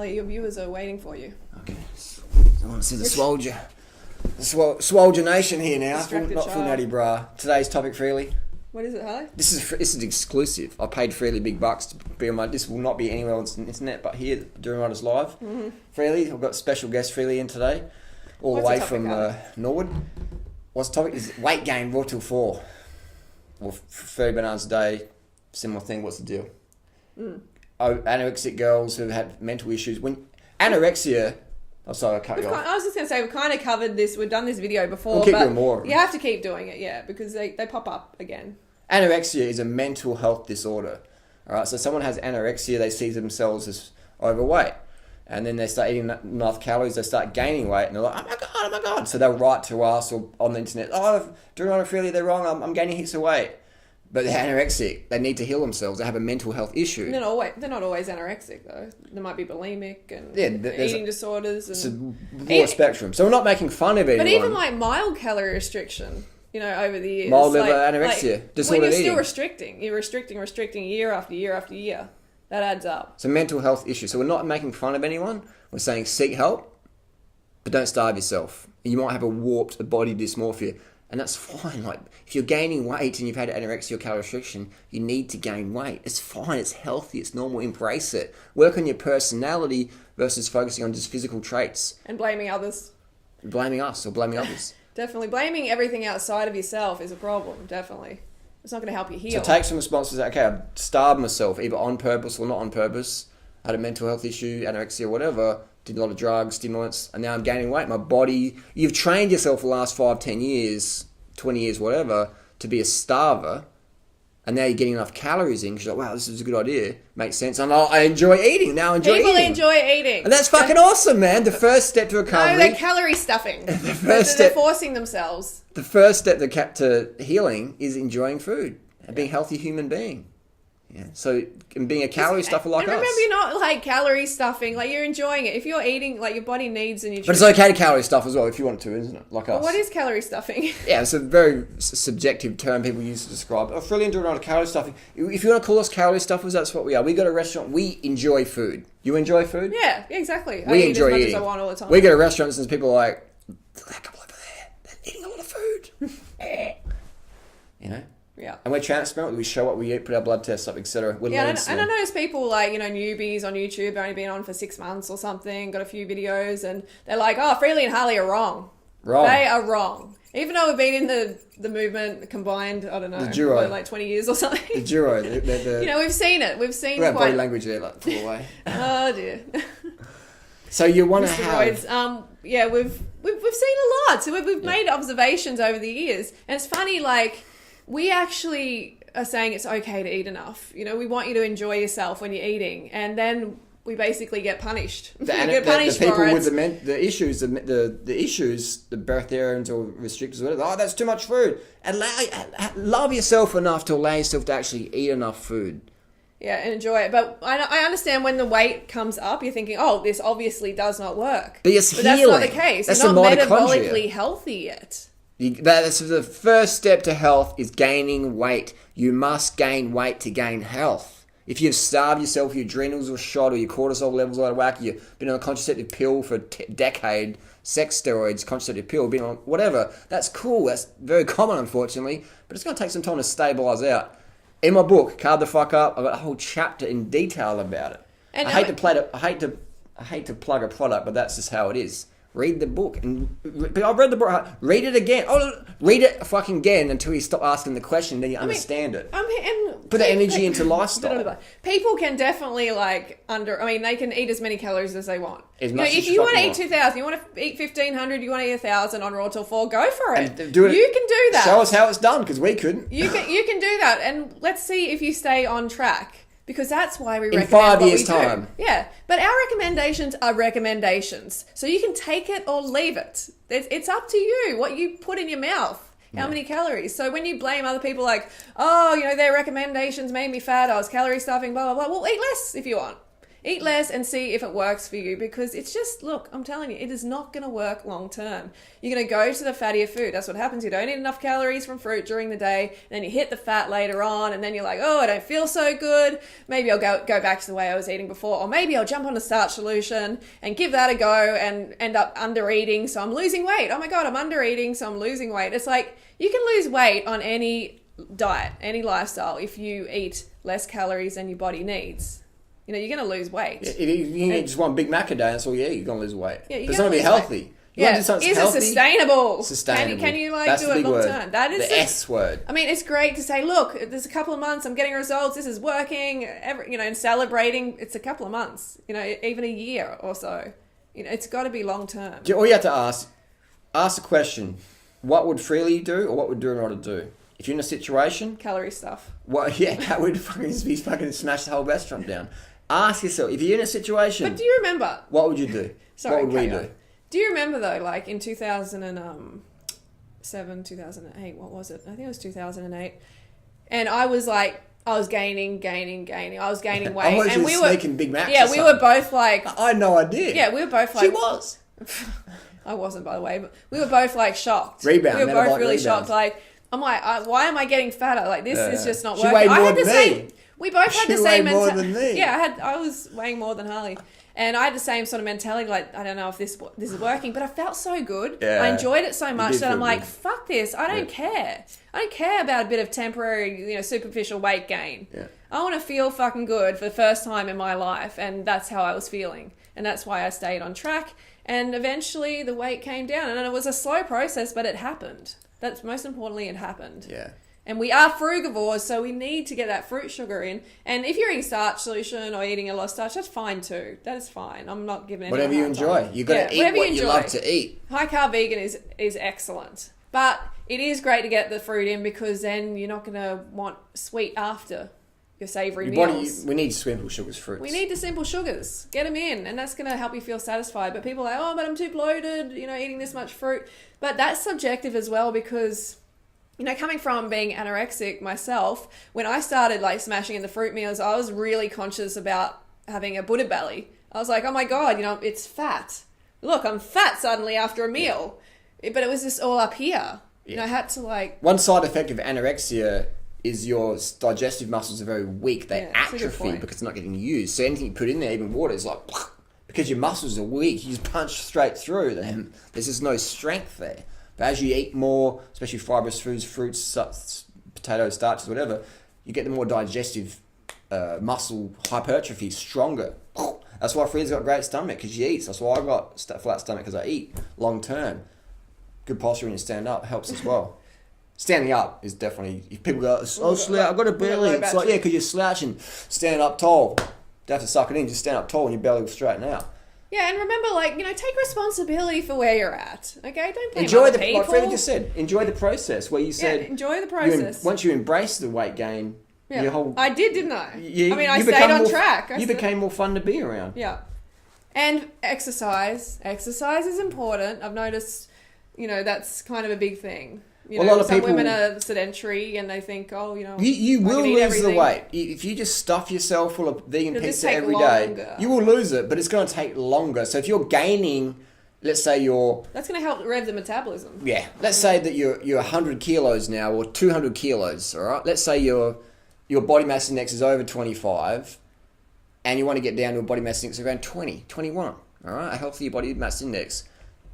Hallie, your viewers are waiting for you. Okay. I want to see the Swolger. The Swolger Nation here now. Not full natty bra. Today's topic, Freelee. What is it, Hallie? This is exclusive. I paid Freelee big bucks to be on my... This will not be anywhere on the internet, but here, Durianrider's live. Mm-hmm. Freelee, I've got special guest Freelee in today. All the way from Norwood. What's the topic? Is weight gain raw till 4. Or 30 bananas a day. Similar thing. What's the deal? Anorexic girls who've had mental issues. When anorexia... Oh, sorry, I cut you off. I was just going to say, we've kind of covered this. We've done this video before. We'll keep doing more. You have to keep doing it, yeah, because they pop up again. Anorexia is a mental health disorder. All right, so someone has anorexia, they see themselves as overweight. And then they start eating enough calories, they start gaining weight, and they're like, oh my God. So they'll write to us or on the internet, doing Freelee, they're wrong, I'm gaining heaps of weight. But they're anorexic. They need to heal themselves. They have a mental health issue. They're not always anorexic, though. They might be bulimic and eating disorders. It's a broad spectrum. So we're not making fun of anyone. But even like mild calorie restriction, over the years. Mild level anorexia. When you're still restricting. You're restricting year after year after year. That adds up. It's a mental health issue. So we're not making fun of anyone. We're saying seek help, but don't starve yourself. You might have a warped body dysmorphia. And that's fine. Like, if you're gaining weight and you've had anorexia or calorie restriction, you need to gain weight. It's fine. It's healthy. It's normal. Embrace it. Work on your personality versus focusing on just physical traits. And blaming others. Blaming us or blaming others. Definitely. Blaming everything outside of yourself is a problem. Definitely. It's not going to help you heal. So take some responsibility. Okay, I starved myself, either on purpose or not on purpose. I had a mental health issue, anorexia, whatever. Did a lot of drugs, stimulants, and now I'm gaining weight. My body, you've trained yourself for the last 5, 10 years, 20 years, whatever, to be a starver, and now you're getting enough calories in because you're like, wow, this is a good idea. Makes sense. And I enjoy eating. Now I enjoy eating. People enjoy eating. And that's fucking awesome, man. The first step to recovery. No, they're calorie stuffing. They're forcing themselves. The first step to healing is enjoying food and being a healthy human being. Yeah. So, and being a calorie stuffer like us. And remember, you're not like calorie stuffing. Like, you're enjoying it. If you're eating, like, your body needs the nutrition. But it's okay to calorie stuff as well if you want to, isn't it? Like us. What is calorie stuffing? Yeah, it's a very subjective term people use to describe. I really enjoy a lot of calorie stuffing. If you want to call us calorie stuffers, that's what we are. We go to a restaurant. We enjoy food. You enjoy food? Yeah, exactly. We enjoy eating. As I want all the time. We go to restaurants and people are like, look at that couple over there. They're eating a lot of food. Yeah. And we're transparent. We show what we eat, put our blood tests up, etc. And I notice people like, newbies on YouTube, only been on for 6 months or something, got a few videos, and they're like, oh, Freelee and Harley are wrong. Wrong. They are wrong. Even though we've been in the movement combined, I don't know, like 20 years or something. The Duro. We've seen it. We've seen quite... body language there, like, fall away. Oh, dear. So you want to have... we've seen a lot. So we've made observations over the years. And it's funny, like... We actually are saying it's okay to eat enough. We want you to enjoy yourself when you're eating, and then we basically get punished. The people with the issues, the breatharians or restrictors, or whatever. Oh, that's too much food. Love yourself enough to allow yourself to actually eat enough food. Yeah, and enjoy it. But I understand when the weight comes up, you're thinking, oh, this obviously does not work. But that's not the case. You're not metabolically healthy yet. That's the first step to health is gaining weight. You must gain weight to gain health. If you've starved yourself, your adrenals are shot, or your cortisol levels are out of whack, you've been on a contraceptive pill for a decade, sex steroids, contraceptive pill, been on whatever, that's cool. That's very common, unfortunately, but it's going to take some time to stabilise out. In my book, Carb the Fuck Up, I've got a whole chapter in detail about it. And I hate to plug a product, but that's just how it is. Read the book. I've read the book. Read it again. Read it fucking again until you stop asking the question, then you understand it. Put the energy into lifestyle. People can definitely they can eat as many calories as they want. If you want to eat 2,000, you want to eat 1,500, you want to eat 1,000 on Raw Till 4, go for it. You can do that. Show us how it's done, because we couldn't. You can do that, and let's see if you stay on track. Because that's why we recommend in 5 years' time. Yeah, but our recommendations are recommendations, so you can take it or leave it. It's up to you what you put in your mouth, how many calories. So when you blame other people their recommendations made me fat, I was calorie stuffing, blah blah blah. Well, eat less if you want. Eat less and see if it works for you, because it's just, look, I'm telling you, it is not going to work long term. You're going to go to the fattier food. That's what happens. You don't eat enough calories from fruit during the day, and then you hit the fat later on, and then you're like, oh, I don't feel so good. Maybe I'll go back to the way I was eating before, or maybe I'll jump on a starch solution and give that a go and end up under eating, so I'm losing weight. Oh my God, I'm under eating, so I'm losing weight. It's like, you can lose weight on any diet, any lifestyle, if you eat less calories than your body needs. You know, you're going to lose weight. If you eat just one Big Mac a day, that's all you eat, you're going to lose weight. Yeah, it's going to be healthy. Is it sustainable? Sustainable. Can you like that's do it long term? That is the S word. I mean, it's great to say, look, there's a couple of months, I'm getting results, this is working, and celebrating. It's a couple of months, even a year or so. It's got to be long term. All you have to ask the question, what would Freelee do, or what would Durianrider do? If you're in a situation... Calorie stuff. Well, yeah, that would be fucking smash the whole restaurant down. Ask yourself, if you're in a situation... But do you remember... What would you do? Sorry, what would we do? Do you remember, though, like in 2007, 2008, what was it? I think it was 2008. And I was like... I was gaining. I was gaining weight. And we were sneaking Big Macs. Yeah, we were both like... I had no idea. Yeah, we were both like... She was. I wasn't, by the way, but we were both like shocked. Rebound. We were both really shocked. Like, I'm like, why am I getting fatter? Like, this is just not working. She weighed more than me. We both had the same mentality. More than me. Yeah, I was weighing more than Harley. And I had the same sort of mentality, like, I don't know if this is working, but I felt so good. Yeah. I enjoyed it so much that I'm like, fuck this. I don't care. I don't care about a bit of temporary, superficial weight gain. Yeah. I want to feel fucking good for the first time in my life. And that's how I was feeling. And that's why I stayed on track. And eventually the weight came down. And it was a slow process, but it happened. That's most importantly, it happened. Yeah. And we are frugivores, so we need to get that fruit sugar in. And if you're eating starch solution or eating a lot of starch, that's fine too. That is fine. I'm not giving anyone whatever you enjoy. You've got to eat what you love to eat. High carb vegan is excellent. But it is great to get the fruit in, because then you're not going to want sweet after your savoury meals. We need simple sugars, fruits. We need the simple sugars. Get them in, and that's going to help you feel satisfied. But people are like, oh, but I'm too bloated, eating this much fruit. But that's subjective as well, because... coming from being anorexic myself, when I started like smashing in the fruit meals, I was really conscious about having a Buddha belly. I was like, oh my God, it's fat. Look, I'm fat suddenly after a meal. But it was just all up here. Yeah. I had to like... One side effect of anorexia is your digestive muscles are very weak. They atrophy because it's not getting used. So anything you put in there, even water, is like... Because your muscles are weak, you just punch straight through them. There's just no strength there. But as you eat more, especially fibrous foods, fruits, potatoes, starches, whatever, you get the more digestive muscle hypertrophy, stronger. That's why Free's got a great stomach, because she eats. That's why I got flat stomach, because I eat long term. Good posture when you stand up helps as well. Standing up is definitely... If people go, oh, I've got a belly. It's like, yeah, because you're slouching. Stand up tall. You don't have to suck it in. Just stand up tall and your belly will straighten out. Yeah, and remember, take responsibility for where you're at. Okay, don't blame enjoy other people. Like Freddie just said, enjoy the process. Where you said, enjoy the process. Once you embrace the weight gain, your whole... I did, didn't I? I stayed on track. You became more fun to be around. Yeah, and exercise. Exercise is important. I've noticed, that's kind of a big thing. A lot of people, women are sedentary and they think, oh, you will lose the weight if you just stuff yourself full of vegan pizza every day. You will lose it, but it's going to take longer. So if you're gaining, let's say that's going to help rev the metabolism. Yeah, let's say that you're 100 kilos now or 200 kilos. All right, let's say your body mass index is over 25, and you want to get down to a body mass index of around 20, 21. All right, a healthy body mass index.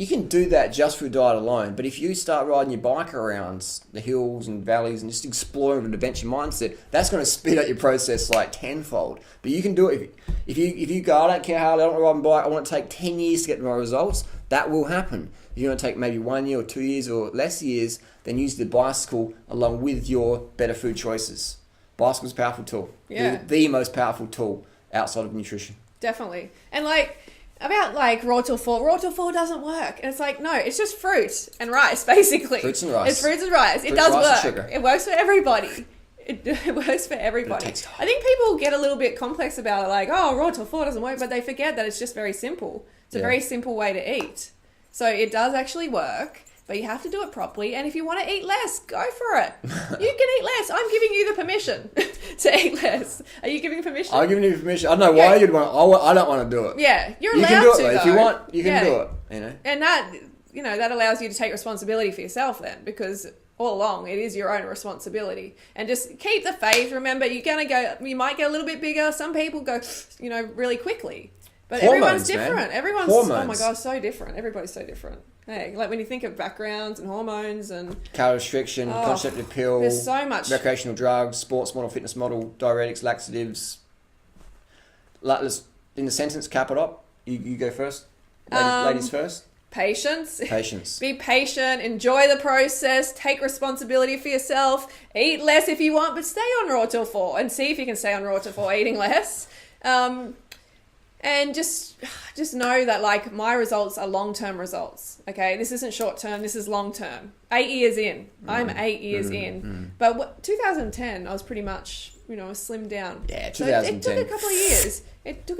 You can do that just through diet alone, but if you start riding your bike around the hills and valleys and just exploring with an adventure mindset, that's going to speed up your process like tenfold. But you can do it if you go, I don't care how I don't ride my bike, I want to take 10 years to get my results. That will happen. If you want to take maybe 1 year or 2 years or less years, then use the bicycle along with your better food choices. Bicycle's a powerful tool. Yeah. The most powerful tool outside of nutrition. Definitely. And about raw till full doesn't work. And it's like, no, it's just fruit and rice, basically. Fruits and rice. It's fruits and rice. It does work. It works for everybody. It works for everybody. I think people get a little bit complex about it, like, oh, raw till full doesn't work, but they forget that it's just very simple. It's a very simple way to eat. So it does actually work, but you have to do it properly. And if you want to eat less, go for it. You can eat less. I'm giving you the permission to eat less. Are you giving permission? I'm giving you permission. I don't know why you'd want. I don't want to do it. Yeah, you're allowed you can do it to. though. If you want, you can do it. You know, and that that allows you to take responsibility for yourself then, because all along it is your own responsibility. And just keep the faith. Remember, you might get a little bit bigger. Some people go, really quickly. But everyone's different. Man. Everyone's hormones. Oh my gosh, so different. Everybody's so different. Hey, like when you think of backgrounds and hormones and calorie restriction, contraceptive pill, there's so much recreational drugs, sports model, fitness model, diuretics, laxatives. In the sentence, cap it up. You go first. Ladies first. Patience. Patience. Be patient. Enjoy the process. Take responsibility for yourself. Eat less if you want, but stay on raw till 4 and see if you can stay on raw till 4 eating less. And just know that like my results are long-term results. Okay, this isn't short-term. This is long-term. 8 years in. I'm 8 years in. But 2010, I was pretty much slimmed down. Yeah, 2010. So it took a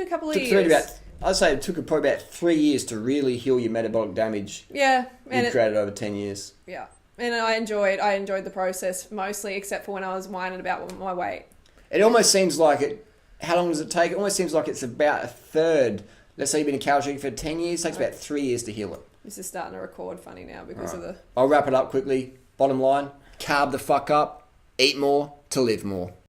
couple of years. I'd say it took probably about 3 years to really heal your metabolic damage. Yeah, and you created over 10 years. Yeah, and I enjoyed the process mostly, except for when I was whining about my weight. It almost seems like it. How long does it take? It almost seems like it's about a third. Let's say you've been a calorie for 10 years. It takes about 3 years to heal it. This is starting to record funny now because of the... I'll wrap it up quickly. Bottom line, carb the fuck up, eat more to live more.